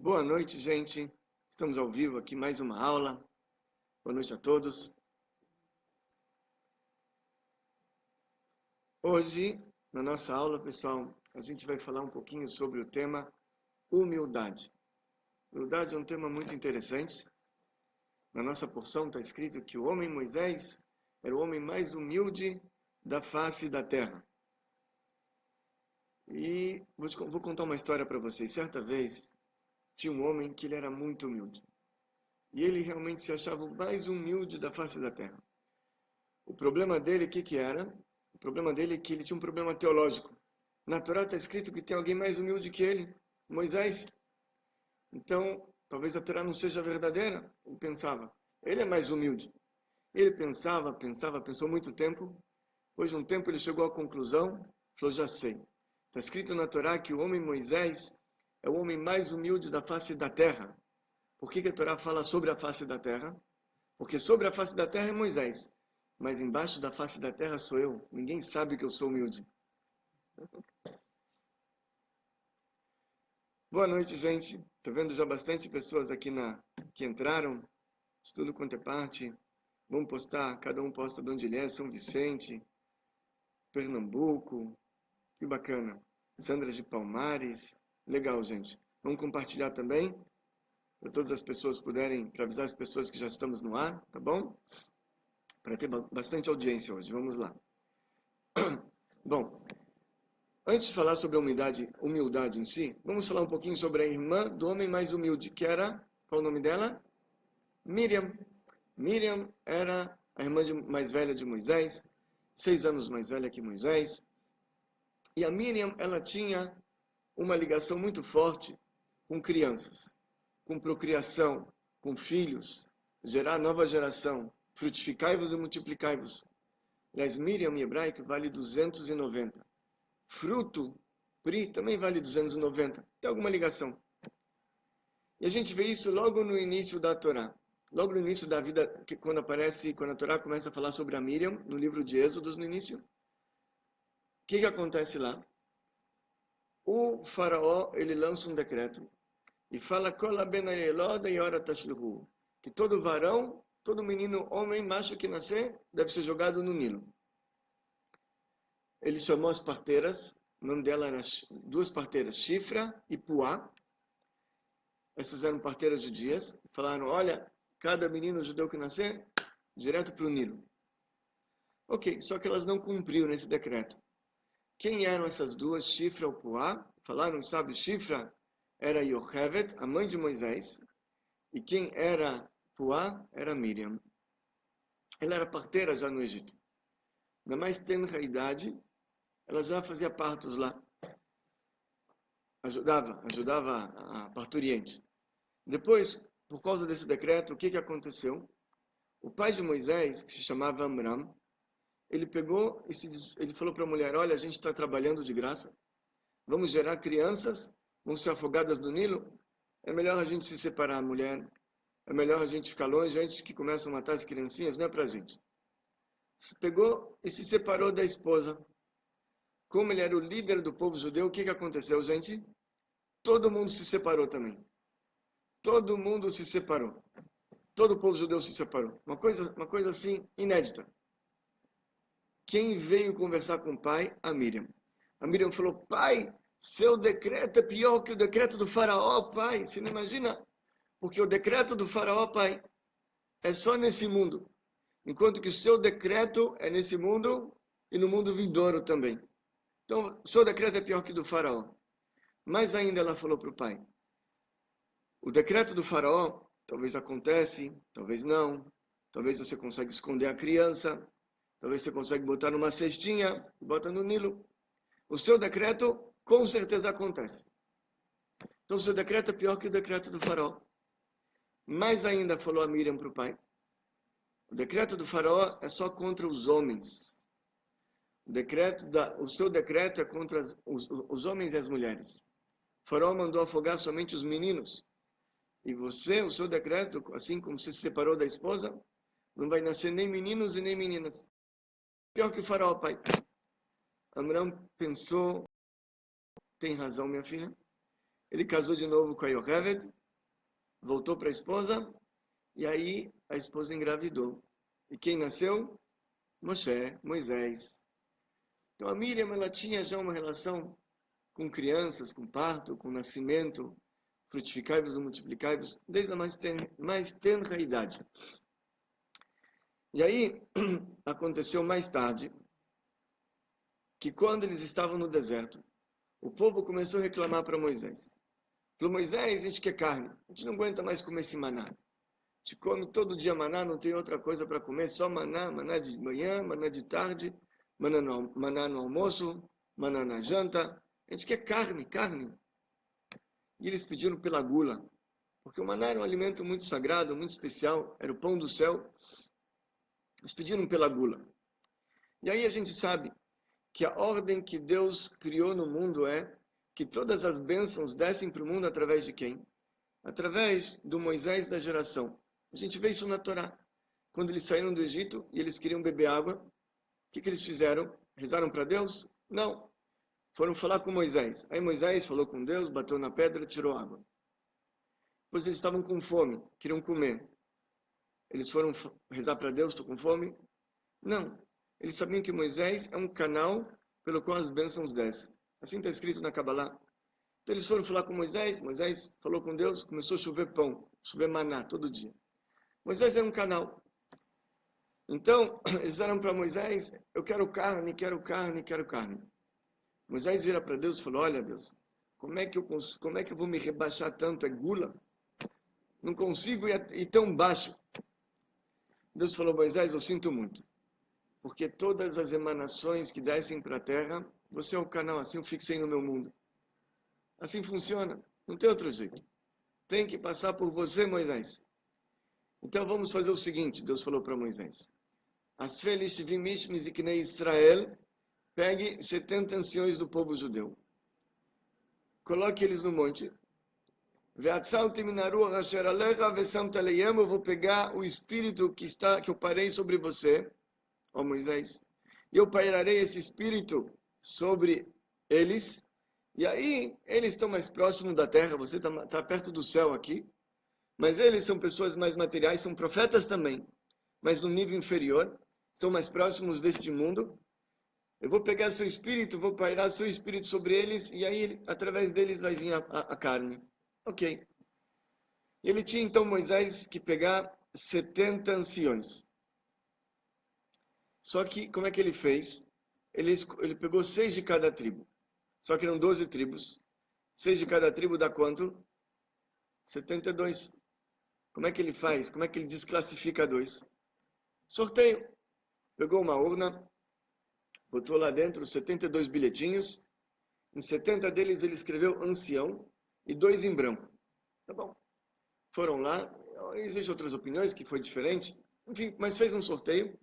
Boa noite, gente. Estamos ao vivo aqui, mais uma aula. Boa noite a todos. Hoje, na nossa aula, pessoal, a gente vai falar um pouquinho sobre o tema humildade. Humildade é um tema muito interessante. Na nossa porção está escrito que o homem Moisés era o homem mais humilde da face da terra. E vou contar uma história para vocês. Certa vez, tinha um homem que ele era muito humilde. E ele realmente se achava o mais humilde da face da terra. O problema dele, o que era? O problema dele é que ele tinha um problema teológico. Na Torá está escrito que tem alguém mais humilde que ele, Moisés. Então, talvez a Torá não seja verdadeira. Ele pensava, ele é mais humilde. Ele pensou muito tempo. Depois de um tempo ele chegou à conclusão, falou, já sei. Está escrito na Torá que o homem Moisés é o homem mais humilde da face da terra. Por que a Torá fala sobre a face da terra? Porque sobre a face da terra é Moisés. Mas embaixo da face da terra sou eu. Ninguém sabe que eu sou humilde. Boa noite, gente. Estou vendo já bastante pessoas aqui que entraram. De tudo quanto é parte. Vamos postar, cada um posta de onde ele é. São Vicente, Pernambuco. Que bacana. Sandra de Palmares. Legal, gente. Vamos compartilhar também. Para todas as pessoas puderem, para avisar as pessoas que já estamos no ar, tá bom? Para ter bastante audiência hoje. Vamos lá. Bom, antes de falar sobre a humildade em si, vamos falar um pouquinho sobre a irmã do homem mais humilde, que era, qual o nome dela? Miriam. Miriam era a irmã mais velha de Moisés, 6 anos mais velha que Moisés. E a Miriam, ela tinha uma ligação muito forte com crianças, com procriação, com filhos, gerar nova geração, frutificai-vos e multiplicai-vos. Aliás, Miriam em hebraico vale 290. Fruto, pri, também vale 290. Tem alguma ligação. E a gente vê isso logo no início da Torá. Logo no início da vida, quando a Torá começa a falar sobre a Miriam, no livro de Êxodos, no início. O que acontece lá? O faraó, ele lança um decreto e fala que todo varão, todo menino, homem, macho que nascer, deve ser jogado no Nilo. Ele chamou as parteiras, o nome dela era duas parteiras, Shifra e Puá. Essas eram parteiras judias. Falaram, olha, cada menino judeu que nascer, direto para o Nilo. Ok, só que elas não cumpriram esse decreto. Quem eram essas duas, Shifra ou Puá? Falaram, sabe, Shifra era Yocheved, a mãe de Moisés. E quem era Puá era Miriam. Ela era parteira já no Egito. Na mais tenra idade, ela já fazia partos lá. Ajudava a parturiente. Depois, por causa desse decreto, o que aconteceu? O pai de Moisés, que se chamava Amram, ele pegou e ele falou para a mulher, olha, a gente está trabalhando de graça, vamos gerar crianças, vão ser afogadas no Nilo, é melhor a gente se separar, mulher, é melhor a gente ficar longe antes que começam a matar as criancinhas, não é para a gente. Se pegou e se separou da esposa. Como ele era o líder do povo judeu, o que aconteceu, gente? Todo mundo se separou também. Todo mundo se separou. Todo o povo judeu se separou. Uma coisa assim, inédita. Quem veio conversar com o pai? A Miriam. A Miriam falou, pai, seu decreto é pior que o decreto do faraó, pai. Você não imagina? Porque o decreto do faraó, pai, é só nesse mundo. Enquanto que o seu decreto é nesse mundo e no mundo vindouro também. Então, o seu decreto é pior que o do faraó. Mais ainda ela falou para o pai. O decreto do faraó, talvez acontece, talvez não. Talvez você consiga esconder a criança. Talvez você consiga botar numa cestinha e bota no Nilo. O seu decreto, com certeza, acontece. Então, o seu decreto é pior que o decreto do faraó. Mais ainda, falou a Miriam para o pai. O decreto do faraó é só contra os homens. O seu decreto é contra os homens e as mulheres. O faraó mandou afogar somente os meninos. E você, o seu decreto, assim como você se separou da esposa, não vai nascer nem meninos e nem meninas. Pior que o faraó, pai. Amram pensou, tem razão, minha filha. Ele casou de novo com a Yocheved, voltou para a esposa, e aí a esposa engravidou. E quem nasceu? Moshe, Moisés. Então a Miriam, ela tinha já uma relação com crianças, com parto, com nascimento, frutificai-vos e multiplicai-vos, desde a mais tenra idade. E aí, aconteceu mais tarde, que quando eles estavam no deserto, o povo começou a reclamar para Moisés. Falou, Moisés, a gente quer carne, a gente não aguenta mais comer esse maná. A gente come todo dia maná, não tem outra coisa para comer, só maná, maná de manhã, maná de tarde, maná no almoço, maná na janta. A gente quer carne, carne. E eles pediram pela gula, porque o maná era um alimento muito sagrado, muito especial, era o pão do céu. Eles pediram pela gula. E aí a gente sabe que a ordem que Deus criou no mundo é que todas as bênçãos descem para o mundo através de quem? Através do Moisés da geração. A gente vê isso na Torá. Quando eles saíram do Egito e eles queriam beber água, o que eles fizeram? Rezaram para Deus? Não. Foram falar com Moisés. Aí Moisés falou com Deus, bateu na pedra, tirou água. Depois eles estavam com fome, queriam comer. Eles foram rezar para Deus, estou com fome? Não. Eles sabiam que Moisés é um canal pelo qual as bênçãos descem. Assim está escrito na Kabbalah. Então eles foram falar com Moisés, Moisés falou com Deus, começou a chover pão, chover maná todo dia. Moisés era um canal. Então, eles disseram para Moisés, eu quero carne, quero carne, quero carne. Moisés vira para Deus e falou, olha Deus, como é que eu vou me rebaixar tanto? É gula? Não consigo ir tão baixo. Deus falou, Moisés, eu sinto muito. Porque todas as emanações que descem para a terra, você é o canal, assim eu fixei no meu mundo. Assim funciona, não tem outro jeito. Tem que passar por você, Moisés. Então vamos fazer o seguinte, Deus falou para Moisés. As Felishvim Miziknei Israel, pegue 70 anciões do povo judeu. Coloque eles no monte. Eu vou pegar o espírito que eu parei sobre você, ó Moisés, e eu pairarei esse espírito sobre eles, e aí eles estão mais próximos da terra, você está perto do céu aqui, mas eles são pessoas mais materiais, são profetas também, mas no nível inferior, estão mais próximos deste mundo. Eu vou pegar seu espírito, vou pairar seu espírito sobre eles, e aí através deles vai vir a carne. Ok. Ele tinha então Moisés que pegar 70 anciões. Só que, como é que ele fez? Ele pegou 6 de cada tribo. Só que eram 12 tribos. 6 de cada tribo dá quanto? 72. Como é que ele faz? Como é que ele desclassifica 2? Sorteio. Pegou uma urna, botou lá dentro 72 bilhetinhos. Em 70 deles ele escreveu ancião e 2 em branco. Tá bom. Foram lá. Existem outras opiniões que foi diferente. Enfim, mas fez um sorteio.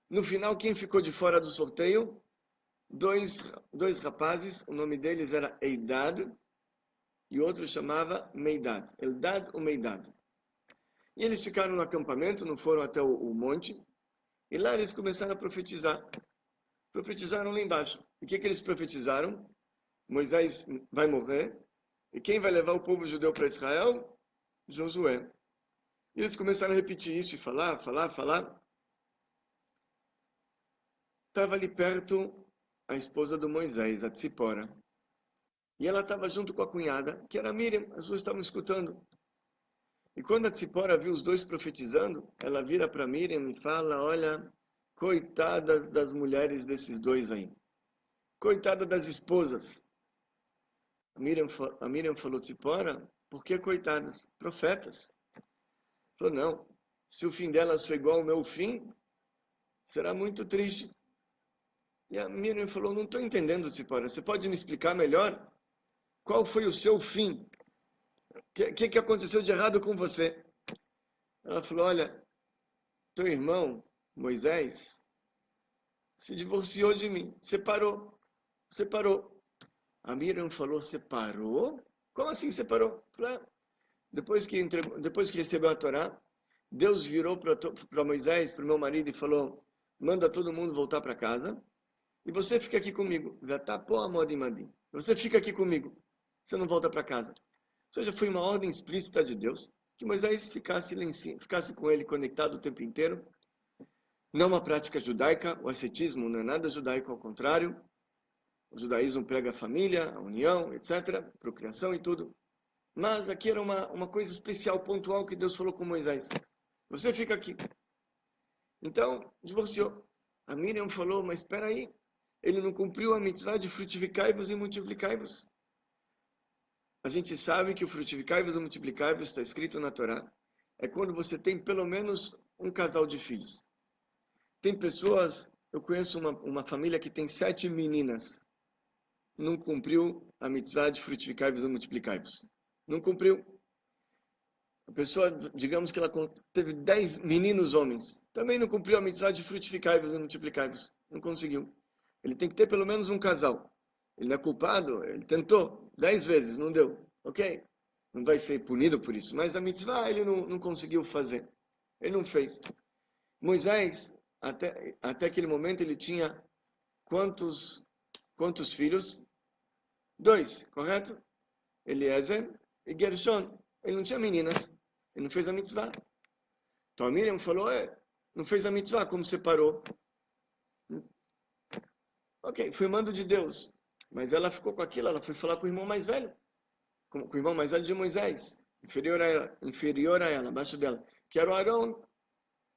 No final, quem ficou de fora do sorteio? Dois rapazes, o nome deles era Eidad e outro chamava Meidad. Eldad ou Meidad. E eles ficaram no acampamento, não foram até o monte, e lá eles começaram a profetizar. Profetizaram lá embaixo. E o que eles profetizaram? Moisés vai morrer, e quem vai levar o povo judeu para Israel? Josué. E eles começaram a repetir isso e falar. Estava ali perto a esposa do Moisés, a Tzipora. E ela estava junto com a cunhada, que era Miriam, as duas estavam escutando. E quando a Tzipora viu os dois profetizando, ela vira para Miriam e fala, olha, coitadas das mulheres desses dois aí. Coitada das esposas. A Miriam falou, Tzipora, por que coitadas? Profetas. Falou, não, se o fim delas foi igual ao meu fim, será muito triste. E a Miriam falou, não estou entendendo, Tzipora, você pode me explicar melhor? Qual foi o seu fim? O que aconteceu de errado com você? Ela falou, olha, teu irmão, Moisés, se divorciou de mim, separou. A Miriam falou, separou? Como assim separou? Falei, depois que recebeu a Torá, Deus virou para Moisés, para o meu marido, e falou, manda todo mundo voltar para casa, e você fica aqui comigo. Você fica aqui comigo. você não volta para casa. Ou seja, foi uma ordem explícita de Deus que Moisés ficasse com ele conectado o tempo inteiro. Não uma prática judaica, o ascetismo não é nada judaico, ao contrário. O judaísmo prega a família, a união, etc., procriação e tudo. Mas aqui era uma coisa especial, pontual, que Deus falou com Moisés. Você fica aqui. Então, divorciou. A Miriam falou, mas espera aí, ele não cumpriu a mitzvah de frutificai-vos e multiplicai-vos. A gente sabe que o frutificai-vos e multiplicai-vos está escrito na Torá. É quando você tem pelo menos um casal de filhos. Tem pessoas, eu conheço uma família que tem 7 meninas. Não cumpriu a mitzvah de frutificai-vos e multiplicai-vos. Não cumpriu. A pessoa, digamos que ela teve 10 meninos homens. Também não cumpriu a mitzvah de frutificai-vos e multiplicai-vos. Não conseguiu. Ele tem que ter pelo menos um casal. Ele não é culpado, ele tentou 10 vezes, não deu. Ok? Não vai ser punido por isso. Mas a mitzvah ele não conseguiu fazer. Ele não fez. Moisés, até aquele momento, ele tinha quantos filhos? 2, correto? Eliezer e Gershon. Ele não tinha meninas. Ele não fez a mitzvah. Então a Miriam falou, não fez a mitzvah, como separou. Ok, foi mando de Deus. Mas ela ficou com aquilo, ela foi falar com o irmão mais velho. Com o irmão mais velho de Moisés. Inferior a ela, abaixo dela. Que era o Arão.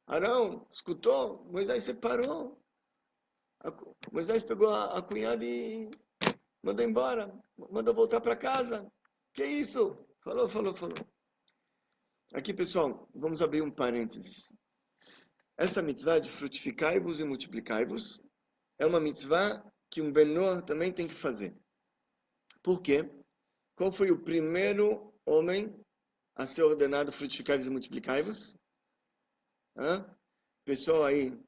Arão, escutou? Moisés separou. Moisés pegou a cunhada e mandou embora. Mandou voltar para casa. Que isso? Falou. Aqui, pessoal, vamos abrir um parênteses. Essa mitzvah de frutificai-vos e multiplicai-vos é uma mitzvah que um Benor também tem que fazer. Por quê? Qual foi o primeiro homem a ser ordenado frutificai-vos e multiplicai-vos? Pessoal aí,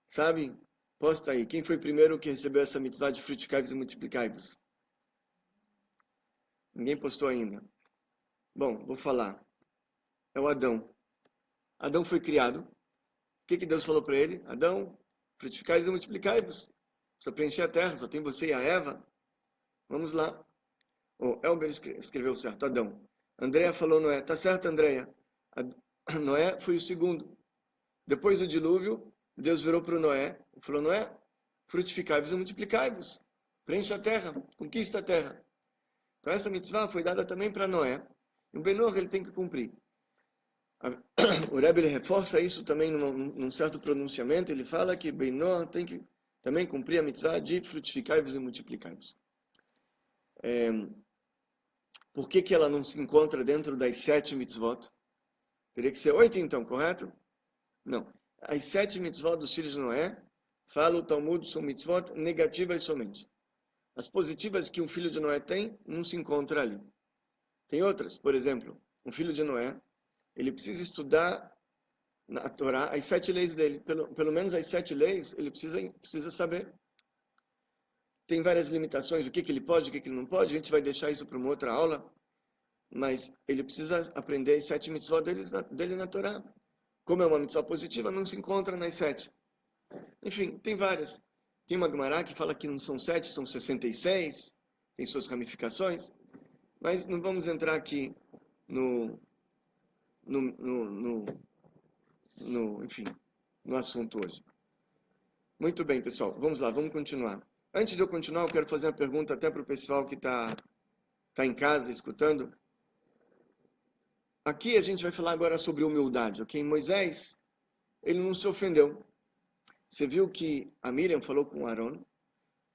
sabe? Posta aí. Quem foi o primeiro que recebeu essa mitzvah de frutificai-vos e multiplicai-vos? Ninguém postou ainda. Bom, vou falar. É o Adão. Adão foi criado. O que Deus falou para ele? Adão, frutificai-vos e multiplicai-vos. Precisa preencher a terra, só tem você e a Eva. Vamos lá. O Elber escreveu certo, Adão. Andréa falou Noé. Tá certo, Andréa. Noé foi o segundo. Depois do dilúvio, Deus virou para o Noé e falou, Noé, frutificai-vos e multiplicai-vos. Preencha a terra, conquista a terra. Então essa mitzvah foi dada também para Noé. E o Benor ele tem que cumprir. O Rebbe ele reforça isso também num certo pronunciamento. Ele fala que Benor tem que também cumprir a mitzvah de frutificai-vos e multiplicai-vos. Por que ela não se encontra dentro das 7 mitzvot? Teria que ser 8 então, correto? Não. As 7 mitzvot dos filhos de Noé, fala o Talmud, são mitzvot negativas somente. As positivas que um filho de Noé tem, não se encontra ali. Tem outras, por exemplo, um filho de Noé, ele precisa estudar na Torá as 7 leis dele. Pelo menos as 7 leis, ele precisa saber. Tem várias limitações, o que ele pode, o que ele não pode, a gente vai deixar isso para uma outra aula, mas ele precisa aprender as 7 mitzvot dele na Torá. Como é uma mitzvah positiva, não se encontra nas 7. Enfim, tem várias. Tem uma Gemara que fala que não são 7, são 66, tem suas ramificações, mas não vamos entrar aqui enfim, no assunto hoje. Muito bem, pessoal, vamos lá, vamos continuar. Antes de eu continuar, eu quero fazer uma pergunta até para o pessoal que está em casa escutando. Aqui a gente vai falar agora sobre humildade, ok? Moisés, ele não se ofendeu. Você viu que a Miriam falou com o Arão?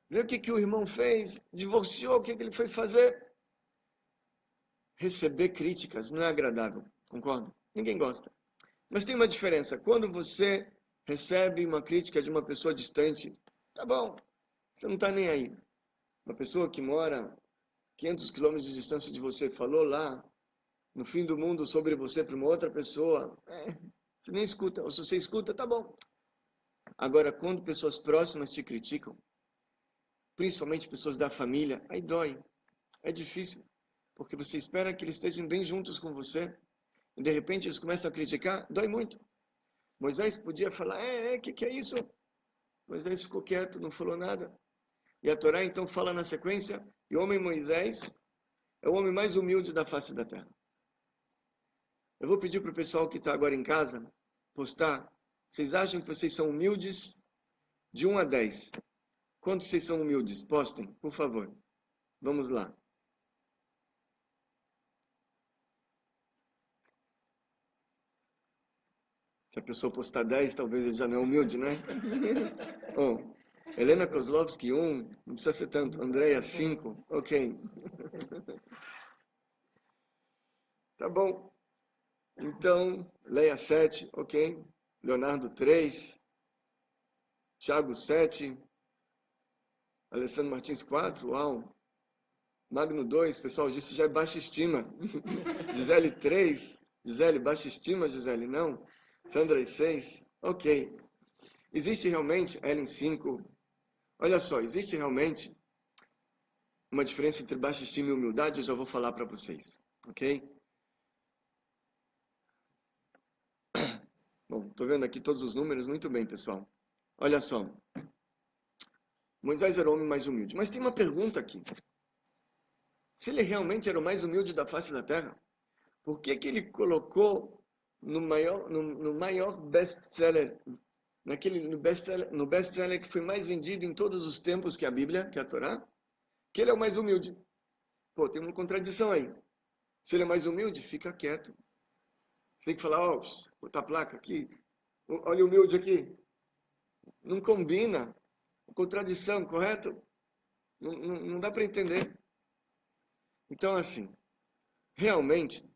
Viu o que o irmão fez? Divorciou, o que ele foi fazer? Receber críticas não é agradável, concorda? Ninguém gosta. Mas tem uma diferença. Quando você recebe uma crítica de uma pessoa distante, tá bom, você não está nem aí. Uma pessoa que mora 500 quilômetros de distância de você falou lá no fim do mundo sobre você para uma outra pessoa, você nem escuta. Ou se você escuta, tá bom. Agora, quando pessoas próximas te criticam, principalmente pessoas da família, aí dói. É difícil, porque você espera que eles estejam bem juntos com você, e de repente eles começam a criticar, dói muito. Moisés podia falar, que é isso? Moisés ficou quieto, não falou nada. E a Torá então fala na sequência, e o homem Moisés É o homem mais humilde da face da terra. Eu vou pedir para o pessoal que está agora em casa postar. Vocês acham que vocês são humildes? De 1 a 10. Quantos vocês são humildes? Postem, por favor. Vamos lá. Se a pessoa postar 10, talvez ele já não é humilde, né? Oh, Helena Kozlovski, 1. Não precisa ser tanto. Andréia, 5. Ok. Tá bom. Então, Leia, 7. Ok. Leonardo, 3. Thiago, 7. Alessandro Martins, 4. Uau. Magno, 2. Pessoal, isso já é baixa estima. Gisele, 3. Gisele, baixa estima, Gisele? Não. Sandra, 6. Ok. Existe realmente, Ellen, 5. Olha só, existe realmente uma diferença entre baixa estima e humildade? Eu já vou falar para vocês. Ok? Bom, estou vendo aqui todos os números. Muito bem, pessoal. Olha só. Moisés era o homem mais humilde. Mas tem uma pergunta aqui. Se ele realmente era o mais humilde da face da terra, por que que ele colocou no maior best-seller, no best-seller que foi mais vendido em todos os tempos, que é a Bíblia, que é a Torá, que ele é o mais humilde? Pô, tem uma contradição aí. Se ele é mais humilde, fica quieto. Você tem que falar, ó, botar a placa aqui. Olha o humilde aqui. Não combina. Contradição, correto? Não dá para entender. Então, assim, realmente,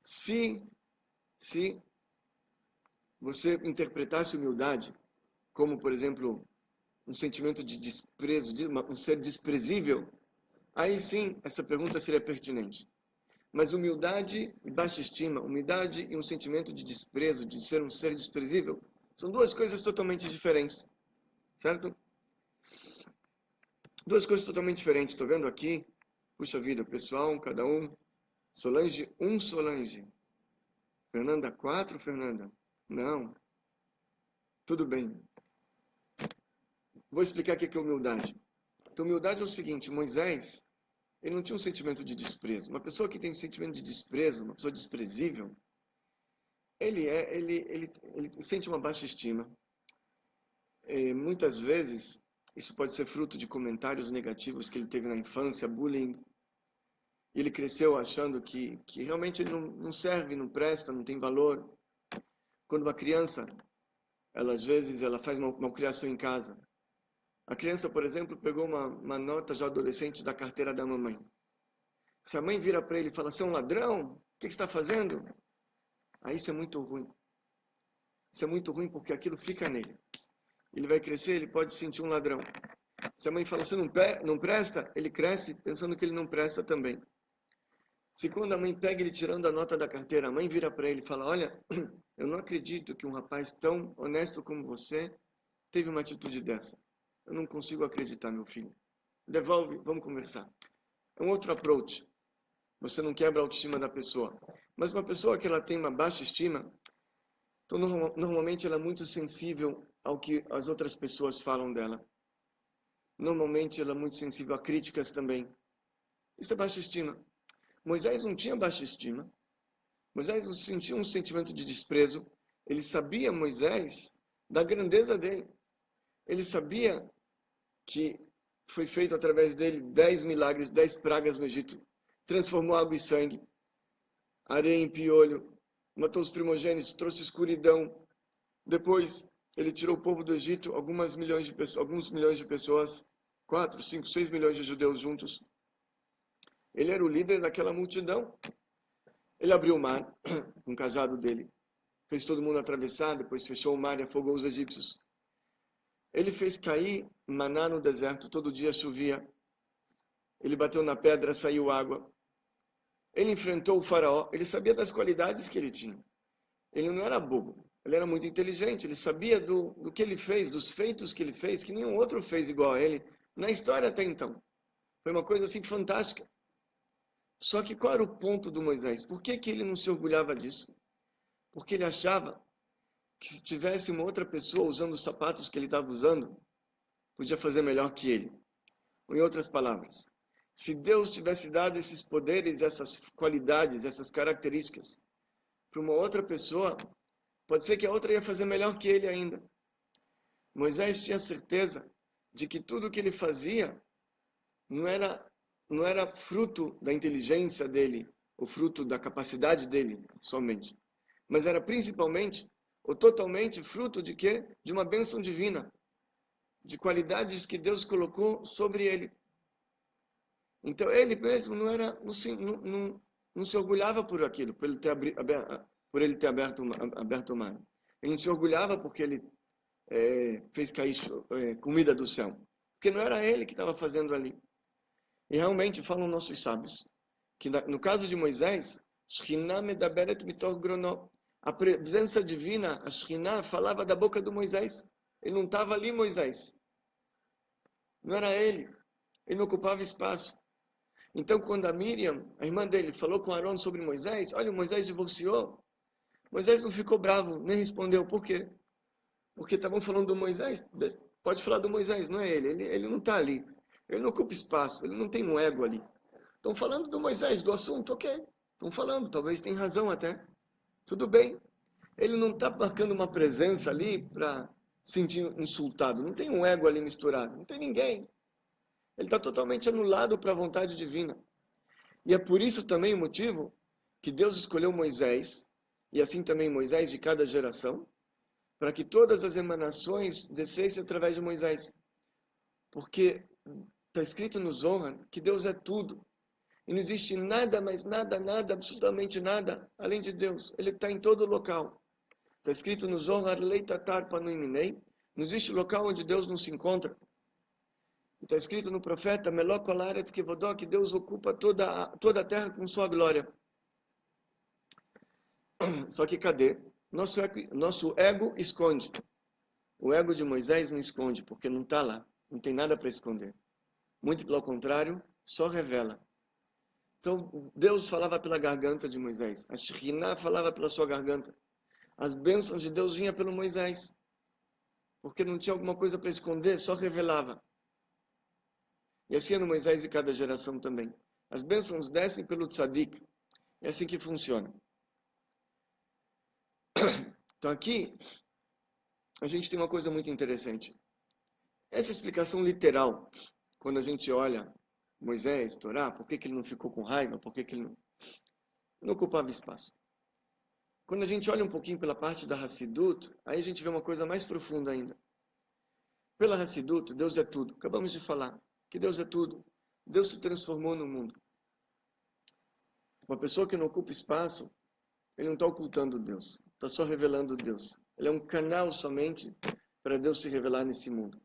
se você interpretasse humildade como, por exemplo, um sentimento de desprezo, um ser desprezível, aí sim essa pergunta seria pertinente. Mas humildade e baixa estima, humildade e um sentimento de desprezo, de ser um ser desprezível, são duas coisas totalmente diferentes, certo? Duas coisas totalmente diferentes. Estou vendo aqui, puxa vida, pessoal, cada um. Solange, 1 Solange. Fernanda, 4 Fernanda. Não. Tudo bem. Vou explicar o que é humildade. Então, humildade é o seguinte, Moisés, ele não tinha um sentimento de desprezo. Uma pessoa que tem um sentimento de desprezo, uma pessoa desprezível, ele sente uma baixa estima. E, muitas vezes, isso pode ser fruto de comentários negativos que ele teve na infância, bullying. Ele cresceu achando que realmente ele não serve, não presta, não tem valor. Quando uma criança, às vezes, ela faz uma criação em casa. A criança, por exemplo, pegou uma nota já adolescente da carteira da mamãe. Se a mãe vira para ele e fala, você é um ladrão? O que você está fazendo? Aí isso é muito ruim. Isso é muito ruim porque aquilo fica nele. Ele vai crescer, ele pode se sentir um ladrão. Se a mãe fala, você não presta, ele cresce pensando que ele não presta também. Se quando a mãe pega ele tirando a nota da carteira, a mãe vira para ele e fala, olha, eu não acredito que um rapaz tão honesto como você teve uma atitude dessa. Eu não consigo acreditar, meu filho. Devolve, vamos conversar. É um outro approach. Você não quebra a autoestima da pessoa. Mas uma pessoa que ela tem uma baixa estima, então normalmente ela é muito sensível ao que as outras pessoas falam dela. Normalmente ela é muito sensível a críticas também. Isso é baixa estima. Moisés não tinha baixa estima. Moisés não sentia um sentimento de desprezo. Ele sabia, Moisés, da grandeza dele. Ele sabia que foi feito através dele 10 milagres, 10 pragas no Egito. Transformou água em sangue, areia em piolho, matou os primogênitos, trouxe escuridão. Depois, ele tirou o povo do Egito, alguns milhões de pessoas, 4, 5, 6 milhões de judeus juntos. Ele era o líder daquela multidão. Ele abriu o mar com o cajado dele, fez todo mundo atravessar, depois fechou o mar e afogou os egípcios. Ele fez cair maná no deserto, todo dia chovia. Ele bateu na pedra, saiu água. Ele enfrentou o faraó, ele sabia das qualidades que ele tinha. Ele não era bobo, ele era muito inteligente, ele sabia do que ele fez, dos feitos que ele fez, que nenhum outro fez igual a ele, na história até então. Foi uma coisa assim fantástica. Só que qual era o ponto do Moisés? Por que ele não se orgulhava disso? Porque ele achava que se tivesse uma outra pessoa usando os sapatos que ele estava usando, podia fazer melhor que ele. Ou em outras palavras, Se Deus tivesse dado esses poderes, essas qualidades, essas características para uma outra pessoa, pode ser que a outra ia fazer melhor que ele ainda. Moisés tinha certeza de que tudo que ele fazia não era fruto da inteligência dele, ou fruto da capacidade dele somente, mas era principalmente ou totalmente fruto de quê? De uma bênção divina, de qualidades que Deus colocou sobre ele. Então ele mesmo não se orgulhava por aquilo, por ele ter aberto o mar. Ele não se orgulhava porque ele fez cair comida do céu, porque não era ele que estava fazendo ali. E realmente falam nossos sábios que no caso de Moisés, Shekhinah medaberet mitor grono. A presença divina, a Shekhinah, falava da boca do Moisés. Ele não estava ali, Moisés. Não era ele. Ele não ocupava espaço. Então, quando a Miriam, a irmã dele, falou com Arão sobre Moisés, olha, Moisés divorciou. Moisés não ficou bravo, nem respondeu. Por quê? Porque estavam falando do Moisés. Pode falar do Moisés, não é ele. Ele não está ali. Ele não ocupa espaço. Ele não tem um ego ali. Estão falando do Moisés, do assunto, ok. Estão falando, talvez tenha razão até. Tudo bem. Ele não está marcando uma presença ali para se sentir insultado. Não tem um ego ali misturado. Não tem ninguém. Ele está totalmente anulado para a vontade divina. E é por isso também o motivo que Deus escolheu Moisés, e assim também Moisés de cada geração, para que todas as emanações descessem através de Moisés. Porque está escrito no Zohar que Deus é tudo. E não existe nada, mais nada, nada, absolutamente nada, além de Deus. Ele está em todo local. Está escrito no Zohar, Leitatar Panuiminei, não existe local onde Deus não se encontra. Está escrito no profeta, Melokolaretz Kevodó, que Deus ocupa toda a terra com sua glória. Só que cadê? Nosso ego esconde. O ego de Moisés não esconde, porque não está lá. Não tem nada para esconder. Muito pelo contrário, só revela. Então, Deus falava pela garganta de Moisés. A Shekhinah falava pela sua garganta. As bênçãos de Deus vinham pelo Moisés. Porque não tinha alguma coisa para esconder, só revelava. E assim é no Moisés de cada geração também. As bênçãos descem pelo tzadik. É assim que funciona. Então aqui, a gente tem uma coisa muito interessante. Essa explicação literal, quando a gente olha Moisés, Torá, por que ele não ficou com raiva, por que ele não ocupava espaço. Quando a gente olha um pouquinho pela parte da Hassidut, aí a gente vê uma coisa mais profunda ainda. Pela Hassidut, Deus é tudo. Acabamos de falar que Deus é tudo. Deus se transformou no mundo. Uma pessoa que não ocupa espaço, ele não está ocultando Deus, está só revelando Deus. Ele é um canal somente para Deus se revelar nesse mundo.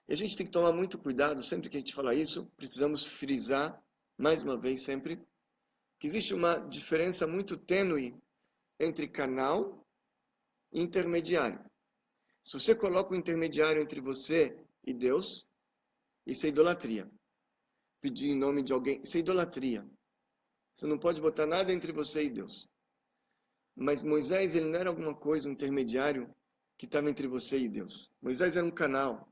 E a gente tem que tomar muito cuidado, sempre que a gente fala isso, precisamos frisar, mais uma vez sempre, que existe uma diferença muito tênue entre canal e intermediário. Se você coloca um intermediário entre você e Deus, isso é idolatria. Pedir em nome de alguém, isso é idolatria. Você não pode botar nada entre você e Deus. Mas Moisés, ele não era alguma coisa, um intermediário que estava entre você e Deus. Moisés era um canal.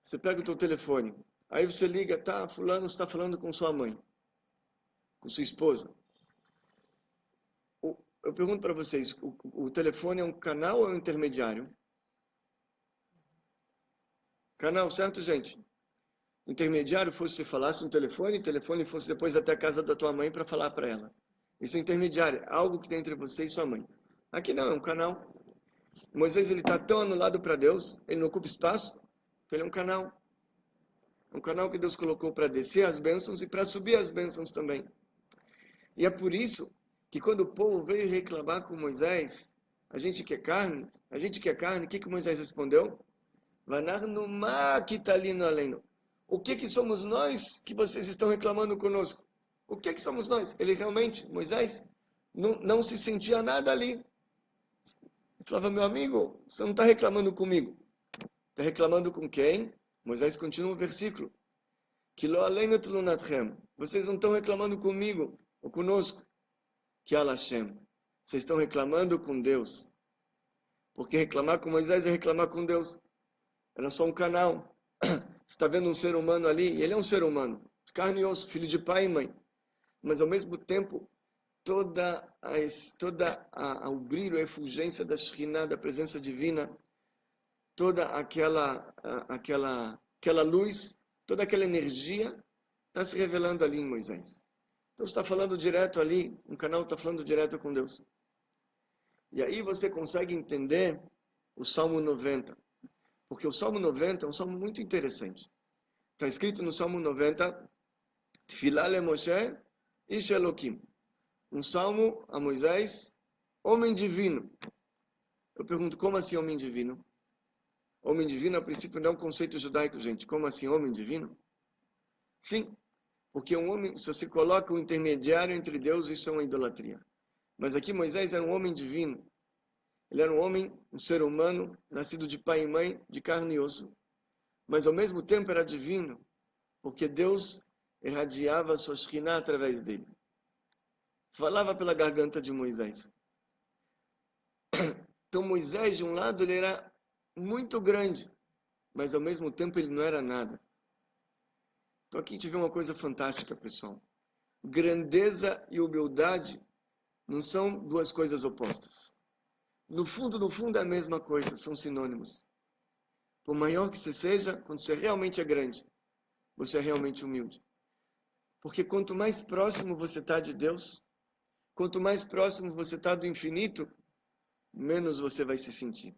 Você pega o teu telefone, aí você liga, tá, fulano está falando com sua mãe, com sua esposa. Eu pergunto para vocês, o telefone é um canal ou é um intermediário? Canal, certo, gente? Intermediário fosse você falasse no telefone, o telefone fosse depois até a casa da tua mãe para falar para ela. Isso é intermediário, algo que tem entre você e sua mãe. Aqui não, é um canal. Moisés, ele está tão anulado para Deus, ele não ocupa espaço, então ele é um canal. É um canal que Deus colocou para descer as bênçãos e para subir as bênçãos também. E é por isso que quando o povo veio reclamar com Moisés, a gente quer carne, o que Moisés respondeu? O que somos nós que vocês estão reclamando conosco? O que somos nós? Ele realmente, Moisés, não se sentia nada ali. Ele falava, meu amigo, você não está reclamando comigo. Está reclamando com quem? Moisés continua o versículo. Vocês não estão reclamando comigo ou conosco. Que Hashem. Vocês estão reclamando com Deus. Porque reclamar com Moisés é reclamar com Deus. Era só um canal. Você está vendo um ser humano ali, e ele é um ser humano. carne e osso, filho de pai e mãe. Mas ao mesmo tempo, o brilho, a efulgência da Shekhinah, da presença divina, toda aquela luz, toda aquela energia está se revelando ali em Moisés. Então está falando direto ali, um canal está falando direto com Deus. E aí você consegue entender o Salmo 90. Porque o Salmo 90 é um salmo muito interessante. Está escrito no Salmo 90, Tfilah le Moshe ish Elokim. Um salmo a Moisés, homem divino. Eu pergunto, como assim homem divino? Homem divino, a princípio, não é um conceito judaico, gente. Como assim homem divino? Sim, porque um homem, se você coloca um intermediário entre Deus, isso é uma idolatria. Mas aqui Moisés era um homem divino. Ele era um homem, um ser humano, nascido de pai e mãe, de carne e osso. Mas ao mesmo tempo era divino, porque Deus irradiava a sua Shekhinah através dele. Falava pela garganta de Moisés. Então Moisés, de um lado, ele era muito grande, mas ao mesmo tempo ele não era nada. Então aqui a gente vê uma coisa fantástica, pessoal. Grandeza e humildade não são duas coisas opostas. No fundo é a mesma coisa, são sinônimos. Por maior que você seja, quando você realmente é grande, você é realmente humilde. Porque quanto mais próximo você está de Deus, quanto mais próximo você está do infinito, menos você vai se sentir.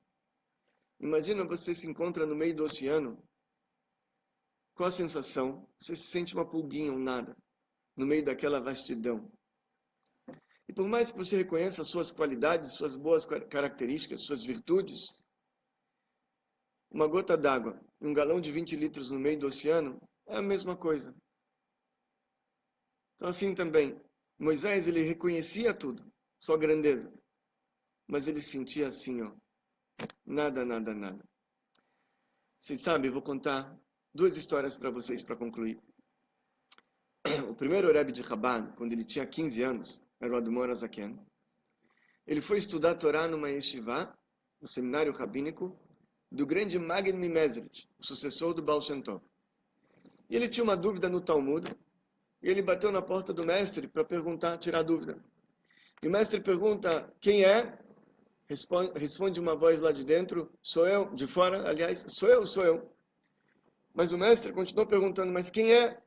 Imagina você se encontra no meio do oceano. Qual a sensação? Você se sente uma pulguinha, um nada, no meio daquela vastidão. E por mais que você reconheça suas qualidades, suas boas características, suas virtudes, uma gota d'água, um galão de 20 litros no meio do oceano, é a mesma coisa. Então assim também, Moisés, ele reconhecia tudo, sua grandeza. Mas ele sentia assim, ó, nada, nada, nada. Vocês sabem, eu vou contar duas histórias para vocês para concluir. O primeiro Rebbe de Chabad, quando ele tinha 15 anos, era o Admor Azaken. Ele foi estudar a Torá numa yeshiva, no seminário rabínico, do grande Magid Mimezrit, o sucessor do Baal Shem Tov. E ele tinha uma dúvida no Talmud, e ele bateu na porta do mestre para perguntar, tirar dúvida. E o mestre pergunta, quem é? Responde uma voz lá de dentro, sou eu, de fora, aliás, sou eu. Mas o mestre continuou perguntando, mas quem é?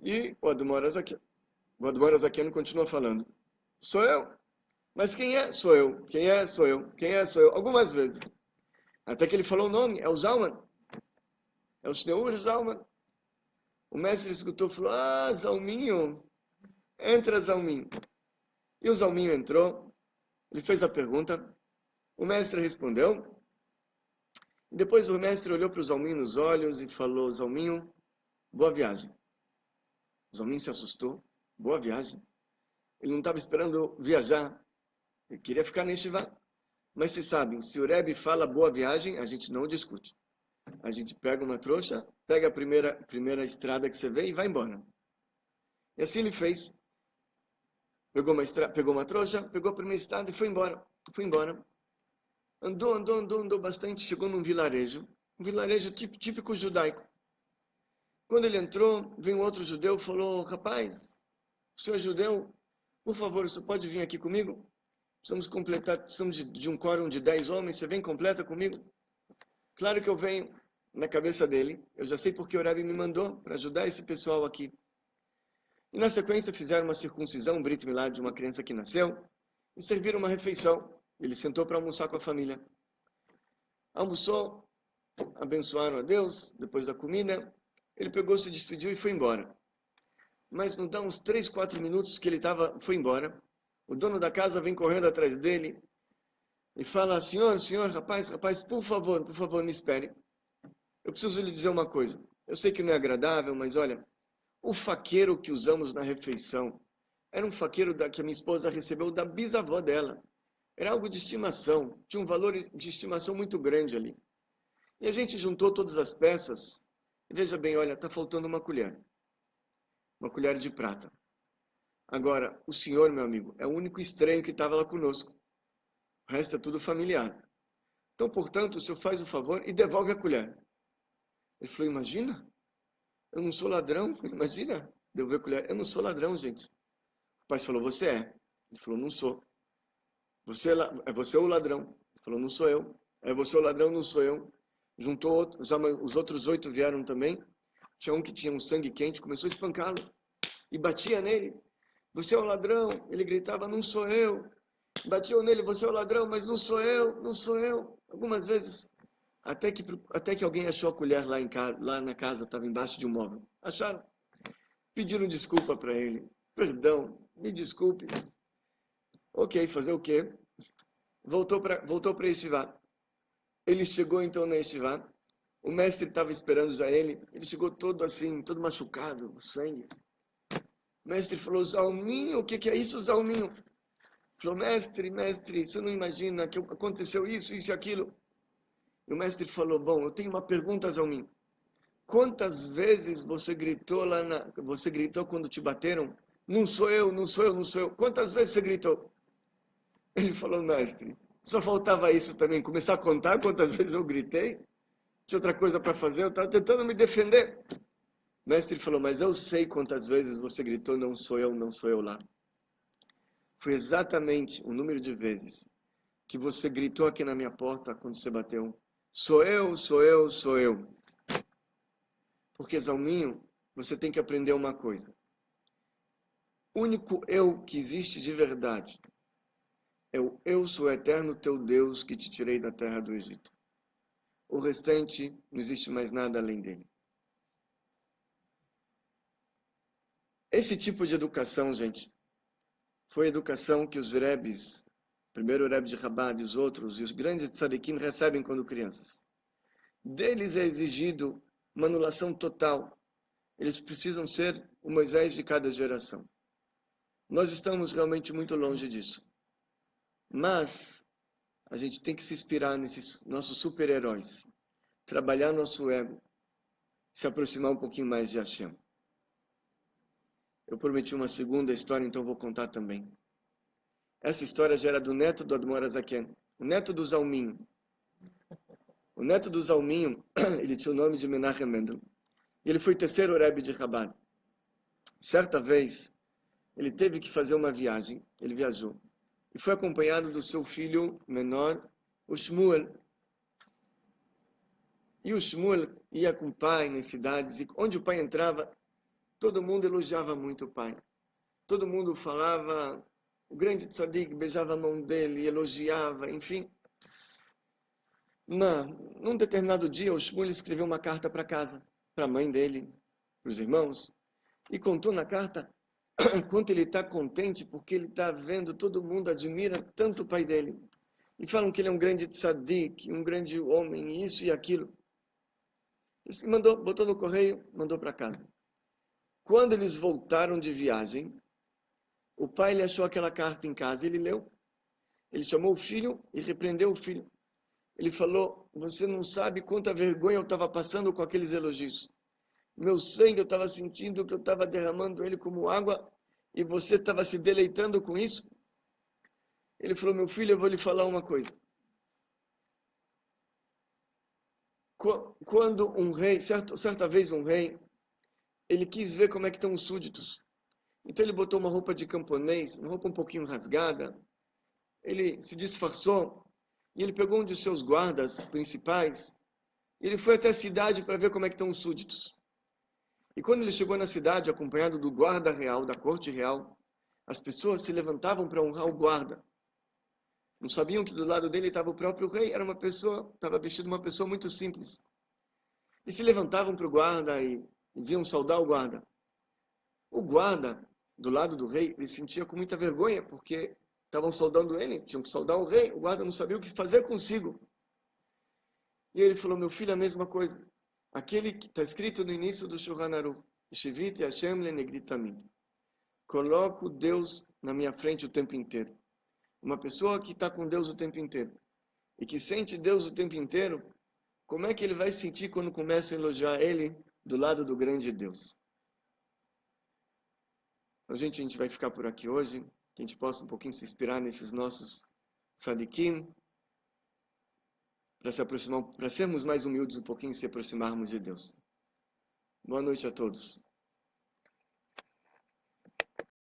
E o Admor Azaken continua falando, sou eu. Mas quem é? Sou eu. Quem é? Sou eu. Quem é? Sou eu. Algumas vezes. Até que ele falou o nome, é o Zalman. É o Shneur Zalman. O mestre escutou e falou, Zalminho, entra Zalminho. E o Zalminho entrou, ele fez a pergunta, o mestre respondeu, e depois o mestre olhou para o Zalminho nos olhos e falou, Zalminho, boa viagem. O Zalminho se assustou, boa viagem. Ele não estava esperando viajar, ele queria ficar na yeshiva. Mas vocês sabem, se o Rebbe fala boa viagem, a gente não discute. A gente pega uma trouxa, pega a primeira estrada que você vê e vai embora. E assim ele fez. Pegou uma trouxa, pegou a primeira estrada e foi embora. Andou bastante, chegou num vilarejo. Um vilarejo típico judaico. Quando ele entrou, veio um outro judeu e falou, rapaz, o senhor é judeu? Por favor, você pode vir aqui comigo? Precisamos de um quórum de 10 homens, você vem completa comigo? Claro que eu venho. Na cabeça dele, eu já sei porque o Rebbe me mandou para ajudar esse pessoal aqui. E na sequência fizeram uma circuncisão, um Brit Milá de uma criança que nasceu, e serviram uma refeição. Ele sentou para almoçar com a família. Almoçou, abençoaram a Deus, depois da comida, ele pegou, se despediu e foi embora. Mas não dá uns 3, 4 minutos que ele foi embora, o dono da casa vem correndo atrás dele e fala, senhor, rapaz, por favor, me espere. Eu preciso lhe dizer uma coisa. Eu sei que não é agradável, mas olha, o faqueiro que usamos na refeição era um faqueiro que a minha esposa recebeu da bisavó dela. Era algo de estimação, tinha um valor de estimação muito grande ali. E a gente juntou todas as peças, e veja bem, olha, está faltando uma colher de prata. Agora, o senhor, meu amigo, é o único estranho que estava lá conosco. O resto é tudo familiar. Então, portanto, o senhor faz o favor e devolve a colher. Ele falou, imagina, Eu não sou ladrão, imagina. Devolver a colher. Eu não sou ladrão, gente. O pai falou, você é. Ele falou, não sou. É você o ladrão. Ele falou, não sou eu. É você o ladrão, não sou eu. Juntou os outros 8 vieram também. Tinha um que tinha um sangue quente, começou a espancá-lo. E batia nele. Você é o ladrão. Ele gritava, não sou eu. Batiam nele, você é o ladrão, mas não sou eu, não sou eu. Algumas vezes, até que alguém achou a colher lá, lá na casa, estava embaixo de um móvel. Acharam? Pediram desculpa para ele. Perdão, me desculpe. Ok, fazer o quê? Voltou para Yeshiva. Ele chegou então na Yeshiva. O mestre estava esperando já ele. Ele chegou todo assim, todo machucado, sangue. O mestre falou, Zalminho, o que é isso, Zalminho? Falou, mestre, você não imagina que aconteceu isso e aquilo. E o mestre falou, bom, eu tenho uma pergunta, Zalminho. Quantas vezes você gritou você gritou quando te bateram? Não sou eu, não sou eu, não sou eu. Quantas vezes você gritou? Ele falou, mestre, só faltava isso também, começar a contar quantas vezes eu gritei. Tinha outra coisa para fazer, eu estava tentando me defender. O mestre falou, mas eu sei quantas vezes você gritou, não sou eu lá. Foi exatamente o número de vezes que você gritou aqui na minha porta quando você bateu. Sou eu, sou eu, sou eu. Porque, Zalminho, você tem que aprender uma coisa. O único eu que existe de verdade é o eu sou eterno teu Deus que te tirei da terra do Egito. O restante, não existe mais nada além dele. Esse tipo de educação, gente, foi a educação que os rebes, primeiro o Rebbe de Chabad e os outros, e os grandes tzadikim recebem quando crianças. Deles é exigido uma anulação total. Eles precisam ser o Moisés de cada geração. Nós estamos realmente muito longe disso. Mas a gente tem que se inspirar nesses nossos super-heróis. Trabalhar nosso ego. Se aproximar um pouquinho mais de Hashem. Eu prometi uma segunda história, então vou contar também. Essa história já era do neto do Admor Azaken, o neto do Zalminho. O neto do Zalminho, ele tinha o nome de Menachem Mendel. E ele foi terceiro Rebbe de Chabad. Certa vez, ele teve que fazer uma viagem. Ele viajou. E foi acompanhado do seu filho menor, o Shmuel. E o Shmuel ia com o pai nas cidades. E onde o pai entrava, todo mundo elogiava muito o pai. Todo mundo falava, o grande tzadik beijava a mão dele, elogiava, enfim. Num determinado dia, o Shmuel escreveu uma carta para casa, para a mãe dele, para os irmãos, e contou na carta quanto ele está contente porque ele está vendo, todo mundo admira tanto o pai dele. E falam que ele é um grande tzadik, um grande homem, isso e aquilo. E botou no correio, mandou para casa. Quando eles voltaram de viagem, o pai ele achou aquela carta em casa, ele leu, ele chamou o filho e repreendeu o filho. Ele falou, você não sabe quanta vergonha eu estava passando com aqueles elogios. Meu sangue, eu estava sentindo que eu estava derramando ele como água e você estava se deleitando com isso? Ele falou, meu filho, eu vou lhe falar uma coisa. Quando um rei, certa vez um rei, ele quis ver como é que estão os súditos. Então ele botou uma roupa de camponês, uma roupa um pouquinho rasgada, ele se disfarçou e ele pegou um de seus guardas principais e ele foi até a cidade para ver como é que estão os súditos. E quando ele chegou na cidade, acompanhado do guarda real, da corte real, as pessoas se levantavam para honrar o guarda. Não sabiam que do lado dele estava o próprio rei, era uma pessoa, estava vestido uma pessoa muito simples. E se levantavam para o guarda e vinham saudar o guarda. O guarda, do lado do rei, ele sentia com muita vergonha, porque estavam saudando ele, tinham que saudar o rei, o guarda não sabia o que fazer consigo. E ele falou, meu filho, a mesma coisa. Aquele que está escrito no início do Shulchan Aruch, Shiviti Hashem lenegdi tamid. Coloco Deus na minha frente o tempo inteiro. Uma pessoa que está com Deus o tempo inteiro e que sente Deus o tempo inteiro, como é que ele vai sentir quando começa a elogiar ele do lado do grande Deus? Então, gente, a gente vai ficar por aqui hoje, que a gente possa um pouquinho se inspirar nesses nossos tzadikim, para sermos mais humildes um pouquinho e se aproximarmos de Deus. Boa noite a todos.